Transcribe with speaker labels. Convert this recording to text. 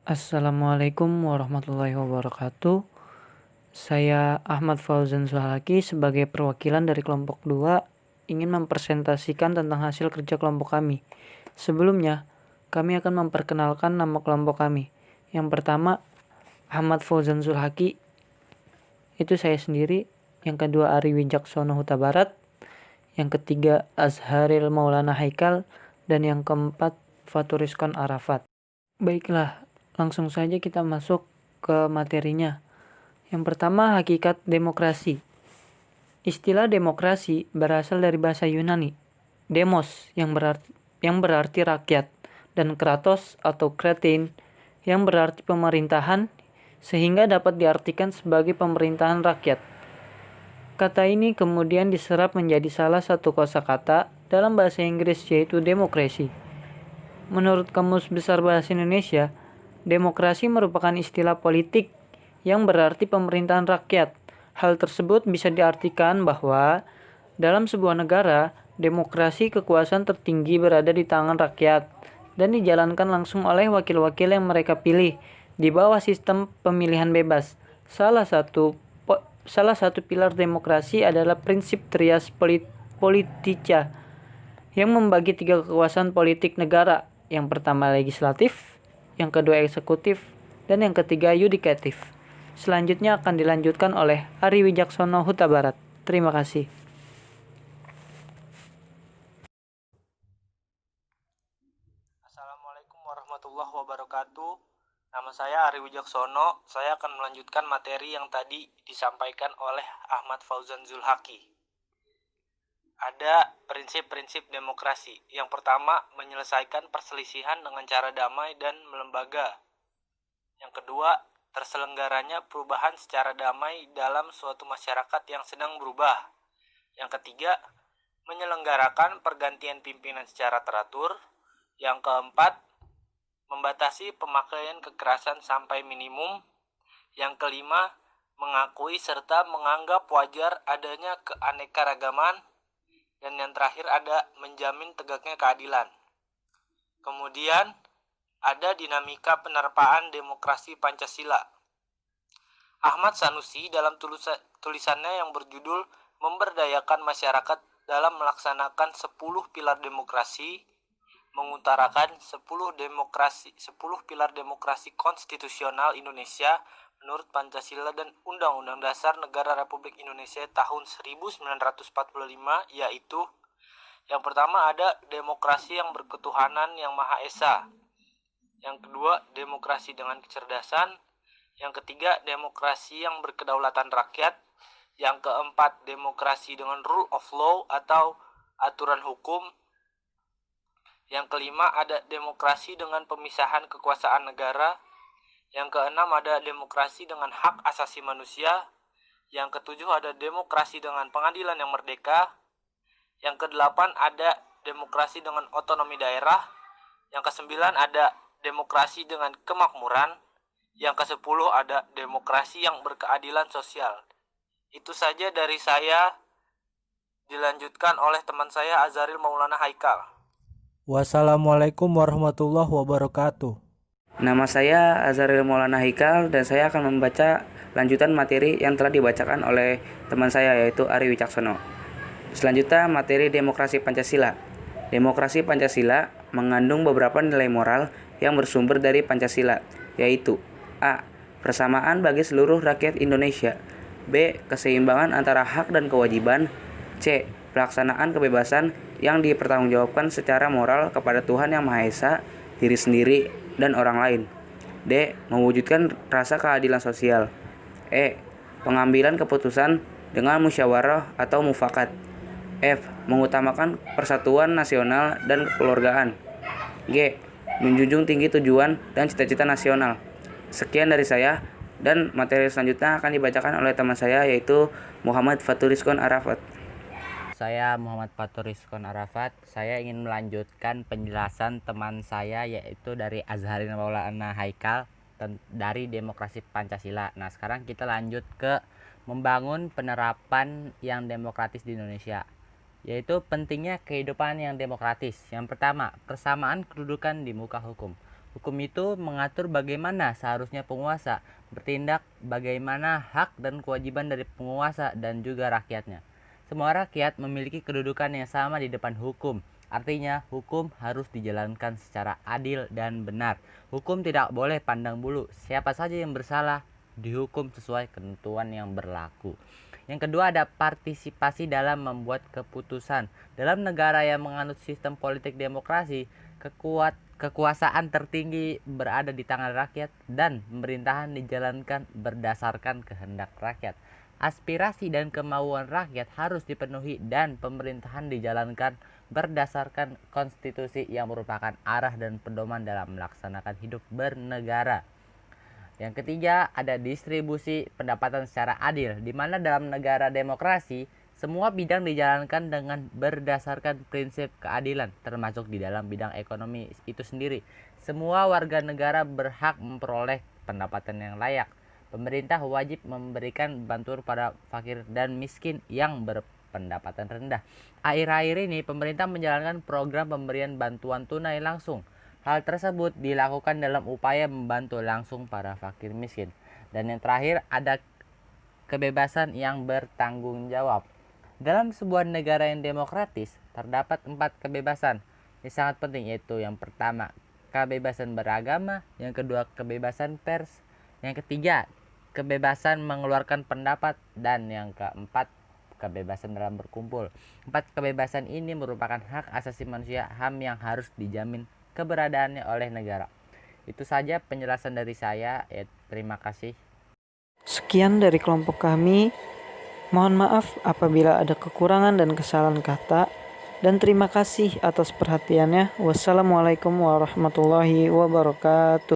Speaker 1: Assalamualaikum warahmatullahi wabarakatuh. Saya Ahmad Fauzan Suhalaki sebagai perwakilan dari kelompok 2 ingin mempresentasikan tentang hasil kerja kelompok kami. Sebelumnya, kami akan memperkenalkan nama kelompok kami. Yang pertama, Ahmad Fauzan Suhalaki, itu saya sendiri. Yang kedua, Ari Wijaksono Huta Barat. Yang ketiga, Azharil Maulana Haikal. Dan yang keempat, Faturiskon Arafat. Baiklah, langsung saja kita masuk ke materinya. Yang pertama, hakikat demokrasi. Istilah demokrasi berasal dari bahasa Yunani, demos yang berarti rakyat, dan kratos atau kretein yang berarti pemerintahan, sehingga dapat diartikan sebagai pemerintahan rakyat. Kata ini kemudian diserap menjadi salah satu kosakata dalam bahasa Inggris, yaitu demokrasi. Menurut Kamus Besar Bahasa Indonesia, demokrasi merupakan istilah politik yang berarti pemerintahan rakyat. Hal tersebut bisa diartikan bahwa dalam sebuah negara, demokrasi kekuasaan tertinggi berada di tangan rakyat dan dijalankan langsung oleh wakil-wakil yang mereka pilih di bawah sistem pemilihan bebas. Salah satu pilar demokrasi adalah prinsip trias politica yang membagi 3 kekuasaan politik negara. Yang pertama legislatif, yang kedua eksekutif, dan yang ketiga yudikatif. Selanjutnya akan dilanjutkan oleh Ari Wijaksono Huta Barat. Terima kasih.
Speaker 2: Assalamualaikum warahmatullahi wabarakatuh. Nama saya Ari Wijaksono. Saya akan melanjutkan materi yang tadi disampaikan oleh Ahmad Fauzan Zulhaki. Ada prinsip-prinsip demokrasi. Yang pertama, menyelesaikan perselisihan dengan cara damai dan melembaga. Yang kedua, terselenggaranya perubahan secara damai dalam suatu masyarakat yang sedang berubah. Yang ketiga, menyelenggarakan pergantian pimpinan secara teratur. Yang keempat, membatasi pemakaian kekerasan sampai minimum. Yang kelima, mengakui serta menganggap wajar adanya keanekaragaman. Dan yang terakhir ada menjamin tegaknya keadilan. Kemudian ada dinamika penerapaan demokrasi Pancasila. Ahmad Sanusi dalam tulisannya yang berjudul Memberdayakan Masyarakat dalam melaksanakan 10 pilar demokrasi mengutarakan 10 pilar demokrasi konstitusional Indonesia menurut Pancasila dan Undang-Undang Dasar Negara Republik Indonesia tahun 1945, yaitu yang pertama ada demokrasi yang berketuhanan yang Maha Esa. Yang kedua, demokrasi dengan kecerdasan. Yang ketiga, demokrasi yang berkedaulatan rakyat. Yang keempat, demokrasi dengan rule of law atau aturan hukum. Yang kelima, ada demokrasi dengan pemisahan kekuasaan negara. Yang keenam, ada demokrasi dengan hak asasi manusia. Yang ketujuh, ada demokrasi dengan pengadilan yang merdeka. Yang kedelapan, ada demokrasi dengan otonomi daerah. Yang kesembilan, ada demokrasi dengan kemakmuran. Yang kesepuluh, ada demokrasi yang berkeadilan sosial. Itu saja dari saya, dilanjutkan oleh teman saya Azharil Maulana Haikal.
Speaker 3: Wassalamualaikum warahmatullahi wabarakatuh.
Speaker 4: Nama saya Azharil Maulana Haikal dan saya akan membaca lanjutan materi yang telah dibacakan oleh teman saya, yaitu Ari Wijaksono. Selanjutnya, materi demokrasi Pancasila. Demokrasi Pancasila mengandung beberapa nilai moral yang bersumber dari Pancasila, yaitu A. Persamaan bagi seluruh rakyat Indonesia. B. Keseimbangan antara hak dan kewajiban. C. Pelaksanaan kebebasan yang dipertanggungjawabkan secara moral kepada Tuhan Yang Maha Esa, diri sendiri, dan orang lain. D. Mewujudkan rasa keadilan sosial. E. Pengambilan keputusan dengan musyawarah atau mufakat. F. Mengutamakan persatuan nasional dan kekeluargaan. G. Menjunjung tinggi tujuan dan cita-cita nasional. Sekian dari saya, dan materi selanjutnya akan dibacakan oleh teman saya, yaitu Muhammad Faturiskon Arafat.
Speaker 5: Saya Muhammad Faturiskon Arafat. Saya ingin melanjutkan penjelasan teman saya, yaitu dari Azharil Maulana Haikal dari demokrasi Pancasila. Nah, sekarang kita lanjut ke membangun penerapan yang demokratis di Indonesia, yaitu pentingnya kehidupan yang demokratis. Yang pertama, persamaan kedudukan di muka hukum. Hukum itu mengatur bagaimana seharusnya penguasa bertindak, bagaimana hak dan kewajiban dari penguasa dan juga rakyatnya. Semua rakyat memiliki kedudukan yang sama di depan hukum. Artinya, hukum harus dijalankan secara adil dan benar. Hukum tidak boleh pandang bulu. Siapa saja yang bersalah dihukum sesuai ketentuan yang berlaku. Yang kedua, ada partisipasi dalam membuat keputusan. Dalam negara yang menganut sistem politik demokrasi, kekuasaan tertinggi berada di tangan rakyat dan pemerintahan dijalankan berdasarkan kehendak rakyat. Aspirasi dan kemauan rakyat harus dipenuhi dan pemerintahan dijalankan berdasarkan konstitusi yang merupakan arah dan pedoman dalam melaksanakan hidup bernegara. Yang ketiga, ada distribusi pendapatan secara adil, di mana dalam negara demokrasi semua bidang dijalankan dengan berdasarkan prinsip keadilan, termasuk di dalam bidang ekonomi itu sendiri. Semua warga negara berhak memperoleh pendapatan yang layak. Pemerintah wajib memberikan bantuan pada fakir dan miskin yang berpendapatan rendah. Akhir-akhir ini pemerintah menjalankan program pemberian bantuan tunai langsung. Hal tersebut dilakukan dalam upaya membantu langsung para fakir miskin. Dan yang terakhir, ada kebebasan yang bertanggung jawab. Dalam sebuah negara yang demokratis, terdapat 4 kebebasan yang sangat penting, yaitu yang pertama, kebebasan beragama, yang kedua, kebebasan pers, yang ketiga, kebebasan mengeluarkan pendapat, dan yang keempat, kebebasan dalam berkumpul. 4 kebebasan ini merupakan hak asasi manusia, HAM yang harus dijamin keberadaannya oleh negara. Itu saja penjelasan dari saya. Terima kasih.
Speaker 1: Sekian dari kelompok kami. Mohon maaf apabila ada kekurangan dan kesalahan kata. Dan terima kasih atas perhatiannya. Wassalamualaikum warahmatullahi wabarakatuh.